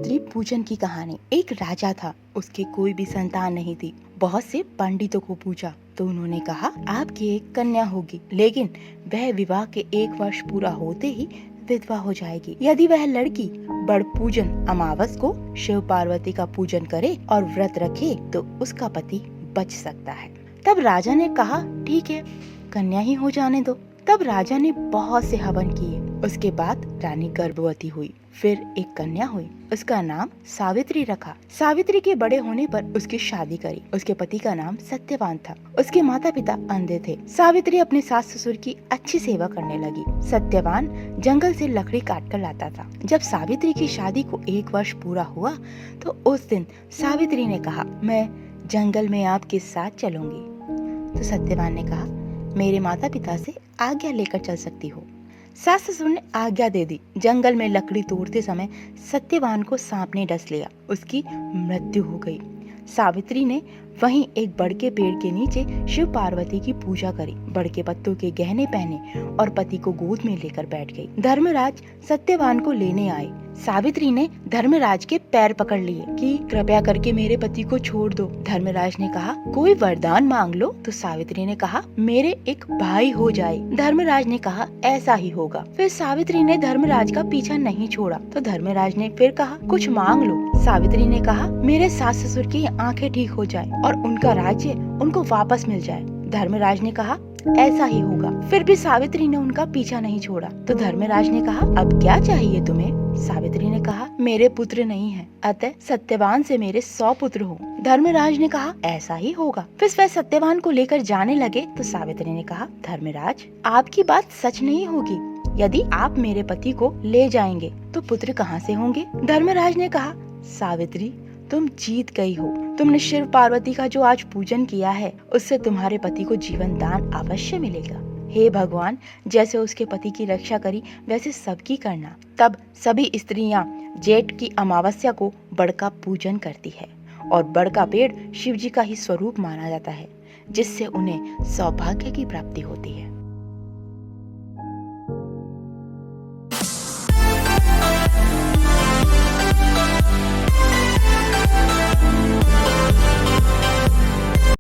सावित्री पूजन की कहानी। एक राजा था, उसके कोई भी संतान नहीं थी। बहुत से पंडितों को पूछा तो उन्होंने कहा आपकी एक कन्या होगी, लेकिन वह विवाह के 1 वर्ष पूरा होते ही विधवा हो जाएगी। यदि वह लड़की बड़ पूजन अमावस को शिव पार्वती का पूजन करे और व्रत रखे तो उसका पति बच सकता है। तब राजा ने कहा ठीक है, कन्या ही हो जाने दो। तब राजा ने बहुत से हवन किए। उसके बाद रानी गर्भवती हुई, फिर एक कन्या हुई। उसका नाम सावित्री रखा। सावित्री के बड़े होने पर उसकी शादी करी। उसके पति का नाम सत्यवान था। उसके माता पिता अंधे थे। सावित्री अपने सास ससुर की अच्छी सेवा करने लगी। सत्यवान जंगल से लकड़ी काट कर लाता था। जब सावित्री की शादी को 1 वर्ष पूरा हुआ तो उस दिन सावित्री ने कहा मैं जंगल में आपके साथ चलूंगी। तो सत्यवान ने कहा मेरे माता पिता से आज्ञा लेकर चल सकती हो। सास ससुर ने आज्ञा दे दी। जंगल में लकड़ी तोड़ते समय सत्यवान को सांप ने डस लिया। उसकी मृत्यु हो गई। सावित्री ने वहीं एक बड़ के पेड़ के नीचे शिव पार्वती की पूजा करी, बड़ के पत्तों के गहने पहने और पति को गोद में लेकर बैठ गई। धर्मराज सत्यवान को लेने आए। सावित्री ने धर्मराज के पैर पकड़ लिए कि कृपया करके मेरे पति को छोड़ दो। धर्मराज ने कहा कोई वरदान मांग लो। तो सावित्री ने कहा मेरे एक भाई हो जाए। धर्मराज ने कहा ऐसा ही होगा। फिर सावित्री ने धर्मराज का पीछा नहीं छोड़ा। तो धर्मराज ने फिर कहा कुछ मांग लो। सावित्री ने कहा मेरे सास ससुर की आंखें ठीक हो जाए और उनका राज्य उनको वापस मिल जाए। धर्मराज ने कहा ऐसा ही होगा। फिर भी सावित्री ने उनका पीछा नहीं छोड़ा। तो धर्मराज ने कहा अब क्या चाहिए तुम्हें? सावित्री ने कहा मेरे पुत्र नहीं है, अतः सत्यवान से मेरे 100 पुत्र हो। धर्मराज ने कहा ऐसा ही होगा। फिर वह सत्यवान को लेकर जाने लगे तो सावित्री ने कहा धर्मराज आपकी बात सच नहीं होगी। यदि आप मेरे पति को ले जाएंगे तो पुत्र कहाँ से होंगे? धर्मराज ने कहा सावित्री तुम जीत गई हो। तुमने शिव पार्वती का जो आज पूजन किया है उससे तुम्हारे पति को जीवन दान अवश्य मिलेगा। हे भगवान, जैसे उसके पति की रक्षा करी वैसे सबकी करना। तब सभी स्त्रियां जेठ की अमावस्या को बड़ का पूजन करती है और बड़ का पेड़ शिव जी का ही स्वरूप माना जाता है, जिससे उन्हें सौभाग्य की प्राप्ति होती है।